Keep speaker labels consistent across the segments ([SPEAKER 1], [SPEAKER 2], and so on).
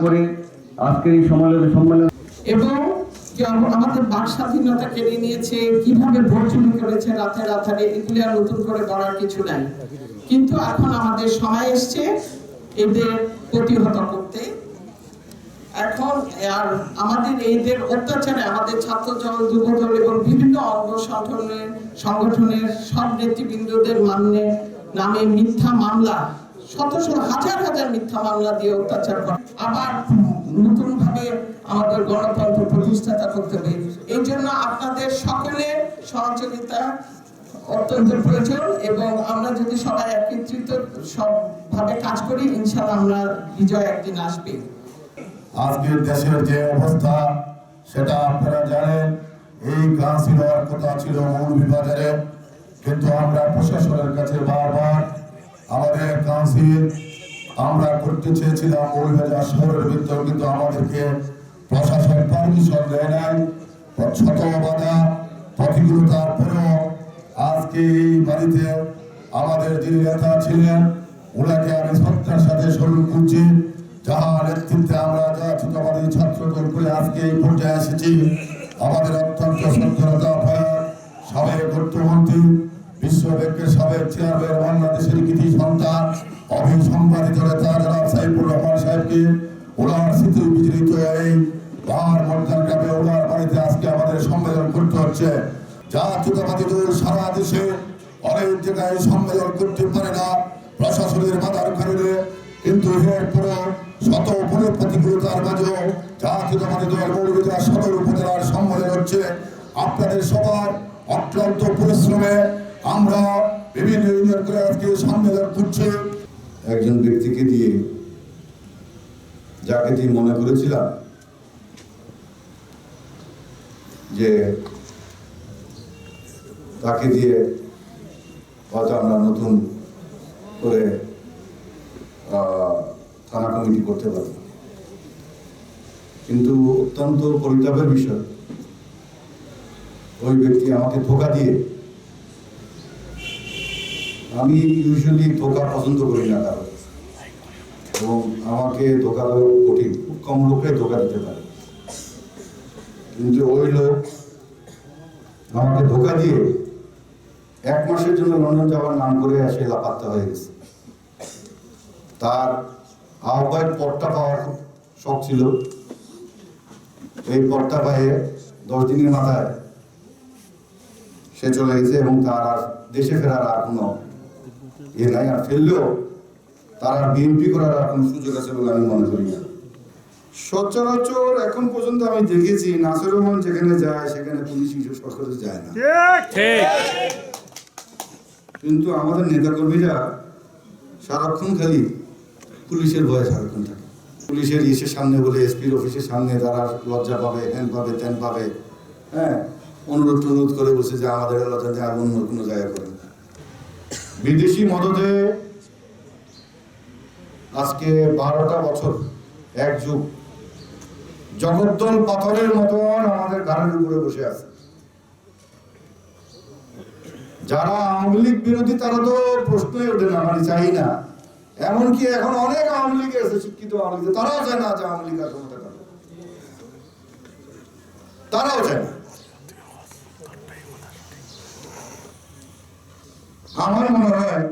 [SPEAKER 1] করে আজকের এই সম্মেলন
[SPEAKER 2] এবং আমাদের বাক স্বাধীনতা কেড়ে নিয়েছে, কিভাবে ভোট চুরি করেছে রাতে রাতারে, এগুলি আর নতুন করে বলার কিছু নাই। কিন্তু এখন আমাদের সময় এসছে এদের প্রতিহত করতে। এখন আর আমাদের এদের অত্যাচারে আমাদের ছাত্রদল, যুবদল এবং বিভিন্ন অঙ্গ সংগঠনের সব নেতৃবৃন্দদের নামে মিথ্যা মামলা, শত শত হাজার হাজার মিথ্যা মামলা দিয়ে অত্যাচার করে আবার নতুন ভাবে আমাদের গণতন্ত্র প্রতিষ্ঠাতা করতে হবে। এই জন্য আপনাদের সকলের সহযোগিতা অত্যন্ত প্রয়োজন এবং আমরা যদি সবাই একত্রিত সবভাবে কাজ করি, ইনশাআল্লাহ আমরা বিজয় একদিন আসবে।
[SPEAKER 3] আজকের দেশের যে অবস্থা সেটা আপনারা জানেন। এই কাউন্সিল হওয়ার কথা ছিল মৌলভীবাজারে, কিন্তু আমরা প্রশাসনের কাছে বারবার আমাদের কাউন্সিল আমরা করতে চেয়েছিলাম মৌলভীবাজার শহরের ভিতর, কিন্তু আমাদেরকে প্রশাসন পারমিশন দেয় নাই। শত বাধা প্রতিকূলতার পরেও আজকে এই বাড়িতে আমাদের যিনি নেতা ছিলেন ওনাকে আমি শ্রদ্ধার সাথে স্মরণ করছি, যাহার নেতৃত্বে আমরা জাতীয়তাবাদী ছাত্রদল করে আজকে এই পর্যায়ে এসেছি। আমাদের অত্যন্ত শ্রদ্ধারতা সাবেক অর্থমন্ত্রী, বিশ্ব ব্যাংকের সাবেক চেয়ারম্যান, বাংলাদেশের কৃতি সন্তান, অভিসম্পাদিত নেতা জনাব সাইফুর রহমান সাহেবকে ওনার স্মৃতি বিজড়িত এই পাহাড় মর্যাদা গ্রামে ওনার বাড়িতে আজকে আমাদের সম্মেলন করতে হচ্ছে। জাতীয়তাবাদী দল সারা দেশে অনেক জায়গায় সম্মেলন করতে পারে না প্রশাসনের বাধার কারণে, কিন্তু এরপরও শত প্রতিকূলতার মাঝেও জাতীয়তাবাদী দল মৌলভীবাজার সদর উপজেলার সম্মেলন হচ্ছে। আপনাদের সবার অক্লান্ত পরিশ্রমে আমরা বিভিন্ন ইউনিয়ন করে আজকে সম্মেলন করছি। একজন ব্যক্তিকে দিয়ে, যাকে দিয়ে মনে করেছিলাম যে তাকে দিয়ে হয়তো আমরা নতুন করে থানা কমিটি করতে পারি, কিন্তু অত্যন্ত পরিতাপের বিষয় ওই ব্যক্তি আমাকে ধোঁকা দিয়ে, আমি ইউজুয়ালি ধোঁকা পছন্দ করি না কারো, এবং আমাকে ধোঁকা দেওয়া কঠিন, খুব কম লোকে ধোঁকা দিতে পারে, কিন্তু ওই লোক আমাকে ধোঁকা দিয়ে 1 মাসের জন্য লন্ডন যাওয়ার নাম করে এসে লাপাত্তা হয়ে গেছে। তার আহ্বায়ক পদটা পাওয়ার শখ ছিল, এই পদটা পায়ে 10 দিনের মাথায় সে চলে গেছে এবং তার আর দেশে ফেরার আর কোনো ইয়ে নাই, আর ফেললেও তার আর বিএনপি করার আর কোনো সুযোগ আছে বলে আমি মনে করি না। সচরাচর এখন পর্যন্ত আমি দেখেছি নাসির রহমান যেখানে যায় সেখানে পুলিশ সরকারে যায় না, কিন্তু আমাদের নেতাকর্মীরা সারাক্ষণ খালি পুলিশের ভয়ে সারাক্ষণ থাকে। পুলিশের ইসের সামনে বলে এসপির অফিসের সামনে তারা লজ্জা পাবে, হ্যান পাবে, ত্যান পাবে, হ্যাঁ, অনুরোধ করে বলছে যে আমাদের লজ্জা আর অন্য কোনো জায়গা করেন। বিদেশি মদতে আজকে 12টা বছর, এক যুগ, জগদ্দল পাথরের মতন আমাদের ঘাড়ের উপরে বসে আছে। যারা আওয়ামী লীগ বিরোধী তারা তো প্রশ্নই ওঠে না, মানে চাই না। এমনকি এখন অনেক আওয়ামী লীগ আছে, শিক্ষিত আওয়ামী লীগ, তারাও চায় না যে আওয়ামী লীগ আর ক্ষমতা করবে, তারাও চায় না। আমার মনে হয়,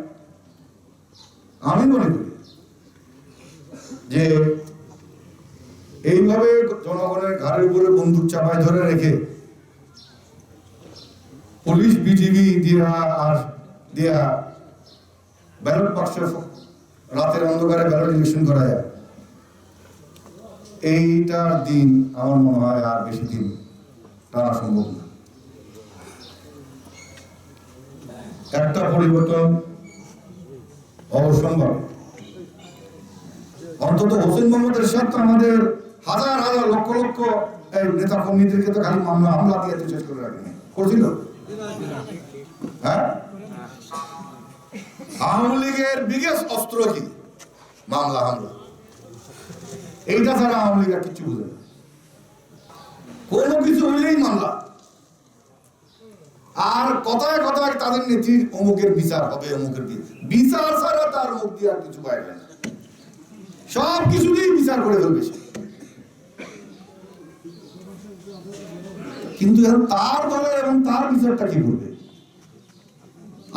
[SPEAKER 3] আমি মনে করি যে এইভাবে জনগণের ঘাড়ের উপরে বন্দুক চাপায় ধরে রেখে পুলিশ বিজিবি দিয়া ব্যালট বাক্স রাতের অন্ধকারে ব্যালট ইলেকশন করা যায়, এইটার দিন আমার মনে হয় আর বেশি দিন টানা সম্ভব না। একটা পরিবর্তন অবশ্যম্ভাবী। অন্তত হোসেন মোহাম্মদ এরশাদ তো আমাদের হাজার হাজার লক্ষ লক্ষ নেতা কর্মীদেরকে তো খালি মামলা হামলা দিয়ে তো শেষ করে রাখেনি, করছিল? হ্যাঁ, আওয়ামী লীগের বিগেস্ট অস্ত্র কি? মামলা হামলা। এইটা ছাড়া আওয়ামী লীগ আর কিছু বুঝে না, কোনো কিছু হইলেই মামলা। আর কথায় কথায় তাদের নেত্রীর অমুকের বিচার হবে, অমুকের বিচার ছাড়া তার মুখ দিয়ে আর কিছু বাইরে না, সব কিছুতেই বিচার করে ফেলবে সে। কিন্তু এখন তার দলের এবং তার বিচারটা কি করবে?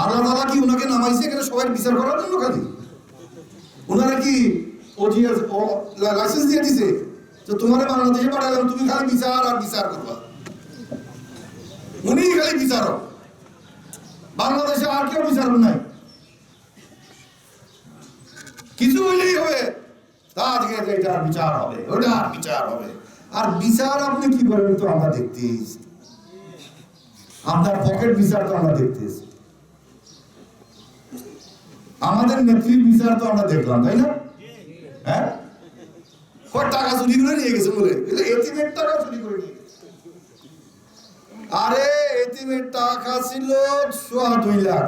[SPEAKER 3] আল্লাহ তাআলা কি ওনাকে নামাইছে এখানে সবাই বিচার করার জন্য? খালি ওনারা কি ওজিএস লাইসেন্স দিয়ে দিছে যে তোমার বাংলাদেশে পাঠালাম, তুমি খালি বিচার আর বিচার করবা? উনি খালি বিচারক, বাংলাদেশে আর কেউ বিচারক নাই। কিছু হইলেই হবে আজকে এটার বিচার হবে, ওটার বিচার হবে। আর বিচার আপনি কি করেন তো আমরা দেখতেছি, আপনার পকেট বিচার তো আমরা দেখতেছি, আমাদের নেত্রীর বিচার তো আমরা দেখলাম, তাই না? হ্যাঁ, কয় টাকা চুরি করে নিয়ে গেছে বলে, এতিমের টাকা চুরি করে নিয়ে গেছে। আরে এতিমের টাকা ছিল 2.5 লাখ,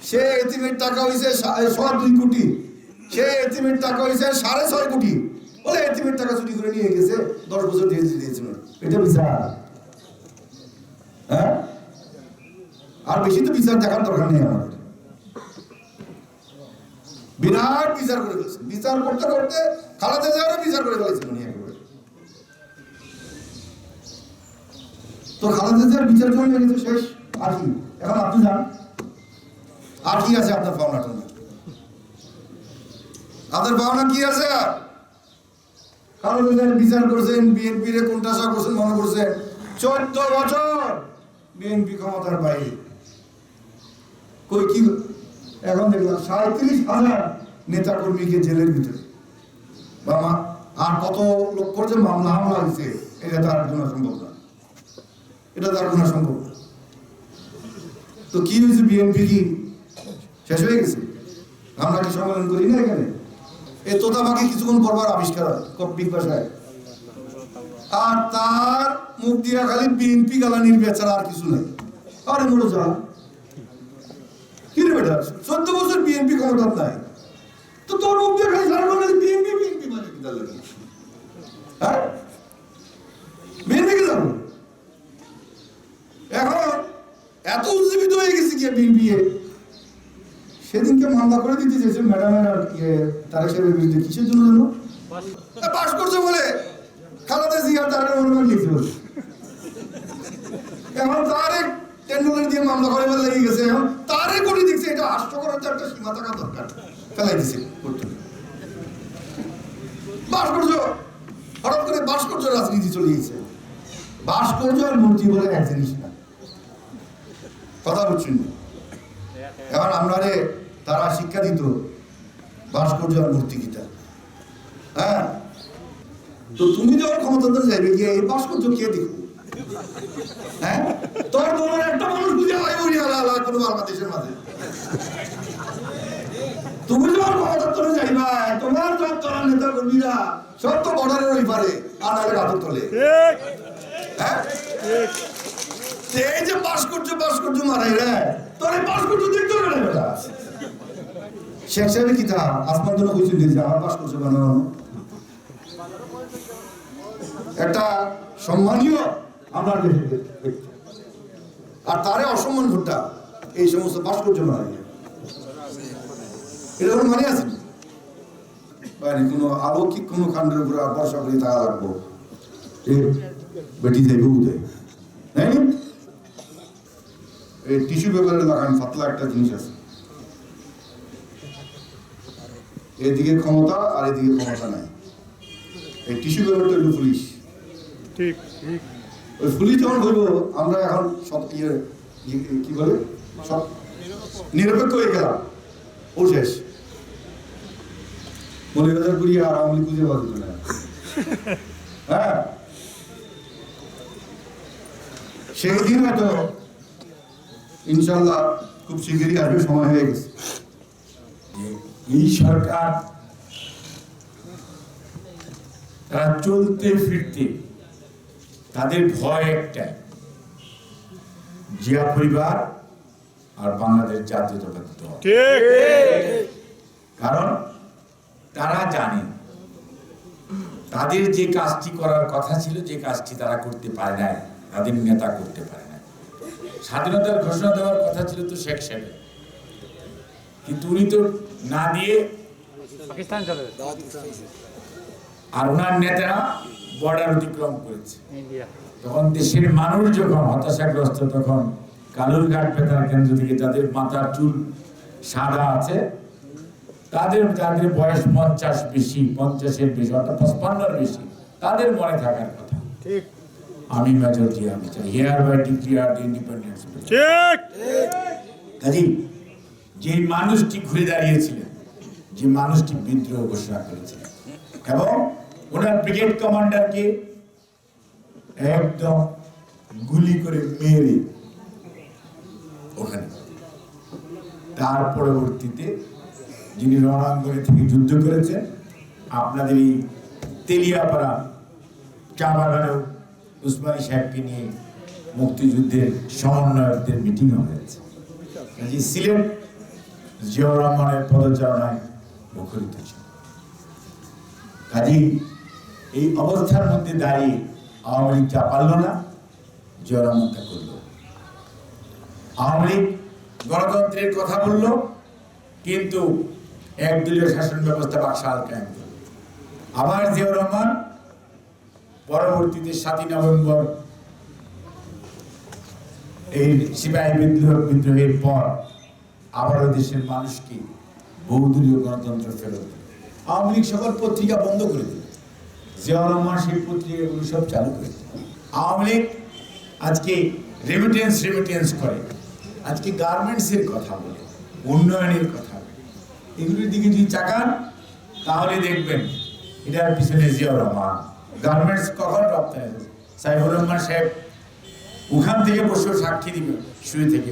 [SPEAKER 3] সে এতিমের টাকা হইছে 2.5 কোটি, সে এতিমের টাকা হইছে 6.5 কোটি। বলে এতিমের টাকা চুরি করে নিয়ে গেছে, 10 বছর দিয়ে দিয়েছিল। এটা বিচার? হ্যাঁ, আর বেশি তো বিচার দেখার দরকার নেই আমাদের। বিরাট বিচার করে ফেলছে, বিচার করতে করতে খালাদা জিয়ারও বিচার করে ফেলেছিল উনি একেবারে। তো খালাদা জিয়ার বিচার চলে গেছে, শেষ। আর কি এখন আপনি যান, আর কি আছে আপনার পাওনাটা? আপনার পাওনা কি আছে? খালাদা জিয়ার বিচার করছেন, বিএনপি রে কোনটা করছেন মনে করছেন? 14 বছর বিএনপি ক্ষমতার বাইরে। কই কি এখন দেখলাম 37,000 নেতা কর্মীকে জেলের ভিতরে, আর কত লক্ষ যে মামলা হামলা হয়েছে, এটা তার জন্য সম্ভব না, এটা তার জন্য সম্ভব না। তো কি হয়েছে? বিএনপি কি শেষ হয়ে গেছে? আমরা কি সম্মেলন করি না এখানে? এই তোতাপাখি কিছুক্ষণ পরবার আবিষ্কার হয় কপ্পিক ভাষায়, আর তার মুখ দিয়া খালি বিএনপি গালানির বেচারা, আর কিছু নাই। আরে মরে যা, কি রে বেটা, 14 বছর বিএনপি ক্ষমতা নাই, তো তোর মুখ দিয়ে খালি সারা বাংলাদেশ বিএনপি বিএনপি মানে কি লাগে? হ্যাঁ, বিএনপি কি জানো? এখন এত উজ্জীবিত হয়ে গেছে কি বিএনপি। সেদিনকে মামলা করে দিতে চেয়েছে ম্যাডামের আর তারেক সাহেবের বিরুদ্ধে, কিসের জন্য জানো? পাস করছে বলে খালেদা জিয়া তার অনুমান লিখতে বলে। এখন তারেক টেন্ডুলার দিয়ে মামলা করে লেগে গেছে, এখন তারে করে দিচ্ছে। এটা হাস্যকর, একটা সীমা থাকা দরকার, ফেলাই দিছে করতে। ভাস্কর্য, হঠাৎ করে ভাস্কর্য রাজনীতি চলে গেছে। ভাস্কর্য আর মূর্তি বলে এক জিনিস না, কথা বলছেন। এবার আমরা তারা শিক্ষা দিত ভাস্কর্য আর মূর্তি কিটা। হ্যাঁ, তো তুমি যখন ক্ষমতা যাইবে গিয়ে এই ভাস্কর্য কে দেখবো? হ্যাঁ, তোর তোমার একটা মানুষ বুঝে হয় কোনো বাংলাদেশের মাঝে। তুমি যখন ক্ষমতা তোলে যাইবা, তোমার সব তোলার নেতা কর্মীরা সব তো বর্ডারের ওই পারে আনারে গাছের তলে। হ্যাঁ, এই যে ভাস্কর্য মারাই রে, তোর এই ভাস্কর্য দেখতে হবে না বেটা। শেখ সাহেব কি তা আসমান জন্য কইছিল যে আমার ভাস্কর্য বানানো একটা সম্মানীয় আমরা দেখি, আর তারে অসম্মান ঘটা এই সমস্ত ভাস্কর্য মারাই। এটা কোনো মানে আছে? কোনো অলৌকিক কোনো কাণ্ডের উপরে বর্ষা করে থাকা লাগবো, বেটি যাইব উদয়। এই টিস্যু পেপারে লাগান পাতলা একটা জিনিস আছে, এদিকে ক্ষমতা আর এদিকে ক্ষমতা নাই। এই টিস্যু পেপারটা হলো পুলিশ। ঠিক, ওই পুলিশ যখন বলবো আমরা এখন সব কি বলে সব নিরপেক্ষ হয়ে গেলাম, ও শেষ। মৌলভীবাজার করিয়ে আর আওয়ামী লীগ খুঁজে পাওয়া যেত না। হ্যাঁ, সেই দিন হয়তো ইনশাল্লাহ খুব শীঘ্রই আসবে, সময় হয়ে গেছে।
[SPEAKER 4] এই সরকার তারা চলতে ফিরতে তাদের ভয় একটাই, জিয়া পরিবার আর বাংলাদেশ জাতীয়তাবাদী দল। কারণ তারা জানে তাদের যে কাজটি করার কথা ছিল, যে কাজটি তারা করতে পারে নাই, তাদের নেতা করতে পারে না। স্বাধীনতার ঘোষণা দেওয়ার কথা ছিল তো শেখ সাহেবের, কিন্তু উনি তো না দিয়ে পাকিস্তান চলে গেছে, আর ওনার নেতারা বর্ডার অতিক্রম করেছে। তো তখন দেশের মানুষ যখন হতাশাগ্রস্ত, তখন কালুরঘাট বেতার কেন্দ্র থেকে যাদের মাথার চুল সাদা আছে, যাদের বয়স 50 বেশি, 50-এর বেশি, অর্থাৎ 55-এর বেশি, তাদের মনে থাকার কথা, আমি মেজর জিয়া বিচার hereby declare the independence. ঠিক কাজী যে মানুষটি ঘুরে দাঁড়িয়েছিলেন, যে মানুষটি বিদ্রোহ ঘোষণা করেছিলেন এবং ওনার ব্রিগেড কমান্ডারকে একদম গুলি করে মেরে ওখানে, তার পরবর্তীতে যিনি রণাঙ্গনে থেকে যুদ্ধ করেছেন, আপনাদের এই তেলিয়াপাড়া চা বাগানেও উসমানী সাহেবকে নিয়ে মুক্তিযুদ্ধের সমন্বয়কদের মিটিং হয়েছে। সিলেট জিয়াউর রহমানের পদচারণায় মুখরিত ছিল। কাজী এই অবস্থার মধ্যে দাঁড়িয়ে আওয়ামী লীগ যা পারল না, জিয়াউর রহমান তা করল। আওয়ামী লীগ গণতন্ত্রের কথা বলল, কিন্তু একদলীয় শাসন ব্যবস্থা বাকশাল কায়েম করল। আবার জিয়াউর রহমান পরবর্তীতে 7 নভেম্বর এই সিপাহী বিদ্রোহের পর আবারও দেশের মানুষকে বহুদলীয় গণতন্ত্র ফেরত দিল। আওয়ামী লীগ সকল পত্রিকা বন্ধ করে দিল, জিয়াউর রহমান সেই পত্রিকাগুলো সব চালু করে দিল। আওয়ামী লীগ আজকে রেমিটেন্স করে, আজকে গার্মেন্টসের কথা বলে, উন্নয়নের কথা বলে। এগুলির দিকে যদি চাকান তাহলে দেখবেন এটার পিছনে জিয়াউর রহমান। গার্মেন্টস কখন রপ্তানি হবে? সাইফুর রহমান সাহেব ওখান থেকে বসে সাক্ষী দিবে শুয়ে থেকে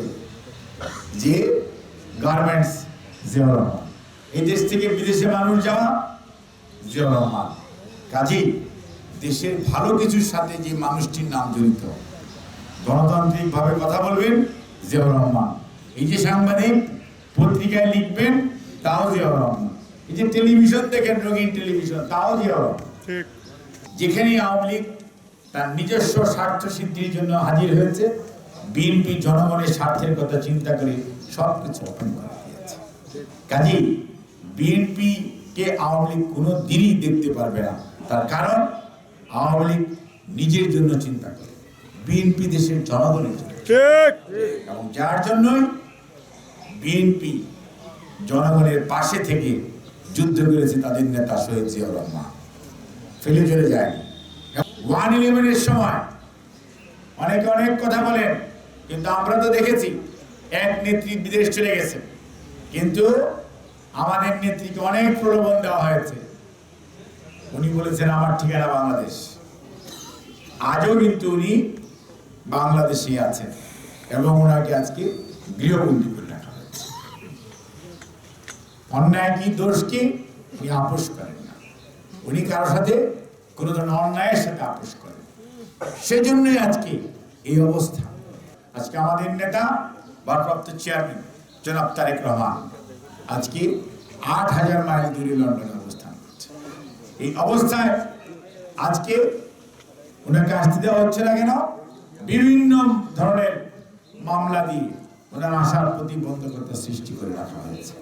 [SPEAKER 4] যে গার্মেন্টস জিয়াউর রহমান। এই দেশ থেকে বিদেশে মানুষ যাওয়া জিয়াউর রহমান। কাজেই দেশের ভালো কিছুর সাথে যে মানুষটির নাম জড়িত, গণতান্ত্রিক ভাবে কথা বলবেন জিয়াউর রহমান। এই যে সাংবাদিক পত্রিকায় লিখবেন, তাও জিয়াউর রহমান। এই যে টেলিভিশন দেখেন, রঙিন টেলিভিশন, তাও জিয়াউর রহমান। যেখানে আওয়ামী লীগ তার নিজস্ব স্বার্থ সিদ্ধির জন্য হাজির হয়েছে, বিএনপি জনগণের স্বার্থের কথা চিন্তা করে সবকিছু ওপেন করে দিয়েছে। কাজেই বিএনপি কে আওয়ামী লীগ কোনো দিনই দেখতে পারবে না। তার কারণ আওয়ামী লীগ নিজের জন্য চিন্তা করে, বিএনপি দেশের জনগণের জন্য। এবং যার জন্যই বিএনপি জনগণের পাশে থেকে যুদ্ধ করেছে তাদের নেতা শহীদ জিয়াউর রহমান, ফেলে চলে যায়নি। 1/11-এর সময় অনেকে অনেক কথা বলেন, কিন্তু আমরা তো দেখেছি এক নেত্রী বিদেশ চলে গেছে, কিন্তু আমাদের নেত্রীকে অনেক প্রলোভন দেওয়া হয়েছে। উনি বলেছেন আমার ঠিকানা বাংলাদেশ। আজও কিন্তু উনি বাংলাদেশে আছেন এবং ওনাকে আজকে গৃহবন্দী করে রাখা হয়েছে। অন্যায় কি, দোষ কি, উনি আপোষ করেন না। উনি কারোর সাথে কোন ধরনের অন্যায়ের সাথে আপোষ করেন। সেজন্যই আজকে এই অবস্থা। আজকে আমাদের নেতা ভারপ্রাপ্ত চেয়ারম্যান জনাব তারেক রহমান আজকে 8000 মাইল দূরে লন্ডনে অবস্থান করছে। এই অবস্থায় আজকে ওনাকে আসতে দেওয়া হচ্ছে না কেন? বিভিন্ন ধরনের মামলা দিয়ে ওনার আসার প্রতিবন্ধকতা সৃষ্টি করে রাখা হয়েছে।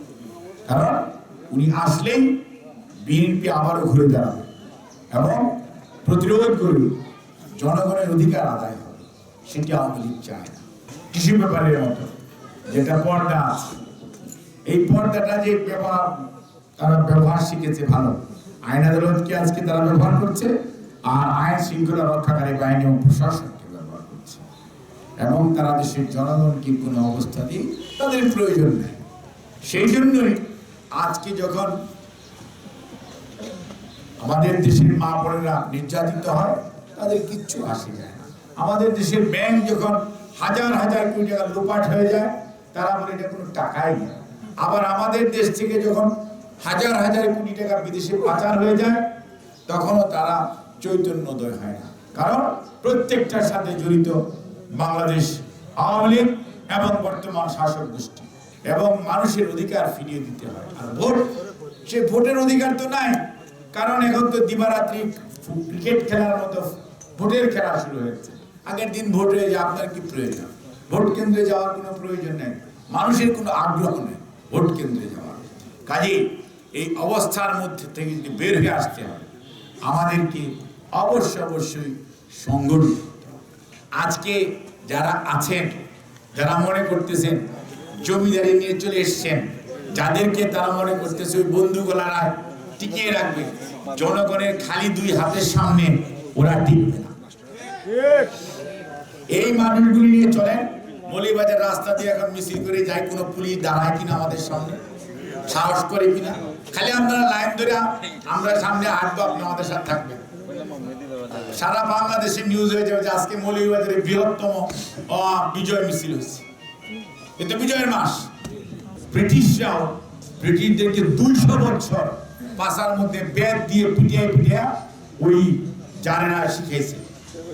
[SPEAKER 4] কারণ উনি আসলেই বিএনপি আবারও ঘুরে দাঁড়াবে এবং প্রতিরোধ করবে, জনগণের অধিকার আদায় হবে। সেটি আওয়ামী লীগ চায় না। কৃষি ব্যাপারের মতো যেটা পর্দা আছে, এই পর্দাটা যে তারা ব্যবহার শিখেছে ভালো, আইন আদালতকে আজকে তারা ব্যবহার করছে, আর আইন শৃঙ্খলা রক্ষাকারী বাহিনী ও প্রশাসনকে ব্যবহার করছে। এবং তারা দেশের জনগণকে কোনো অবস্থাতেই তাদের প্রয়োজন নেই। সেই জন্যই আজকে যখন আমাদের দেশের মা বোনেরা নির্যাতিত হয়, তাদের কিচ্ছু আসে যায় না। আমাদের দেশের ব্যাংক যখন হাজার হাজার কোটি টাকা লুপাট হয়ে যায়, তারা বলে এটা কোনো টাকাই নেই। আবার আমাদের দেশ থেকে যখন হাজার হাজার কোটি টাকা বিদেশে পাচার হয়ে যায়, তখনও তারা চৈতন্যোদয় হয় না। কারণ প্রত্যেকটার সাথে জড়িত বাংলাদেশ আওয়ামী লীগ এবং বর্তমান শাসক গোষ্ঠী। এবং মানুষের অধিকার ফিরিয়ে দিতে হয়। আর ভোট, সে ভোটের অধিকার তো নাই, কারণ এখন তো দিবারাত্রি ক্রিকেট খেলার মতো ভোটের খেলা শুরু হয়েছে। আগের দিন ভোট হয়ে যায়, আপনার কি প্রয়োজন? ভোট কেন্দ্রে যাওয়ার কোনো প্রয়োজন নেই, মানুষের কোনো আগ্রহ নেই ভোট কেন্দ্রে যাওয়ার। কাজেই এই অবস্থার মধ্যে থেকে যদি বের হয়ে আসতে হয়, আমাদেরকে অবশ্যই সংগঠিত, আজকে যারা আছেন, যারা মনে করতেছেন জমিদারি নিয়ে চলে এসছেন, যাদেরকে তারা মনে করতেছে ওই বন্ধুগুলারা টিকিয়ে রাখবে, জনগণের খালি দুই হাতের সামনে ওরা টিকবে না। এই মানুষগুলি নিয়ে চলেন। মৌলভীবাজার রাস্তা দিয়ে এখন মিছিল করে যায়, কোনো পুলিশ দাঁড়ায় কিনা আমাদের সামনে, সাহস করে কিনা? খালি আপনারা লাইন ধরে আমরা সামনে হাঁটবো, আপনি আমাদের সাথে থাকবেন। সারা বাংলাদেশে নিউজ হয়ে যাবে যে আজকে মৌলভীবাজারে বৃহত্তম বিজয় মিছিল হয়েছে। কিন্তু বিজয়ের মাস। ব্রিটিশরাও ব্রিটিশদেরকে 200 বছর পাশার মধ্যে বেদ দিয়ে পিটিয়ে পিটিয়ে ওই জানেনা শিখেছে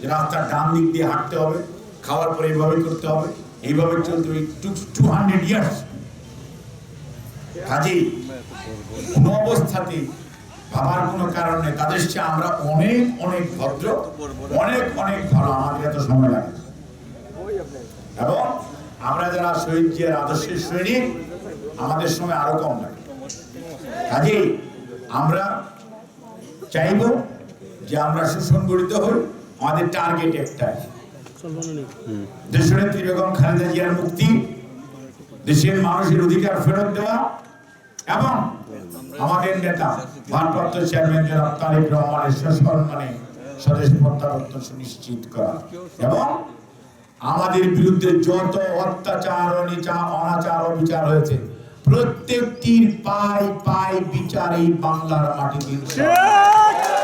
[SPEAKER 4] যে রাস্তার ডান দিক দিয়ে হাঁটতে হবে, খাওয়ার পরে এইভাবে করতে হবে, এইভাবে চলতে হবে 200 ইয়ার্স। কাজেই কোনো অবস্থাতেই ভাবার কোনো কারণ নেই, তাদের চেয়ে আমরা অনেক অনেক ভদ্র, অনেক অনেক ভালো, আমাদের এত সময় লাগে। এবং আমরা যারা শহীদ জিয়ার আদর্শের সৈনিক, আমাদের সময় আরো কম লাগে। কাজেই আমরা চাইব যে আমরা সুসংগঠিত হই। আমাদের টার্গেট একটাই, দেশনেত্রী বেগম খালেদা জিয়ার মুক্তি, দেশের মানুষের অধিকার ফেরত দেওয়া এবং আমাদের নেতা ভারপ্রাপ্ত চেয়ারম্যান জনাব তারেক রহমানের সসম্মানে স্বদেশ প্রত্যাবর্তন সুনিশ্চিত করা এবং আমাদের বিরুদ্ধে যত অত্যাচার, অনাচার, অবিচার হয়েছে প্রত্যেকটির পাই পাই বিচার এই বাংলার মাটিতে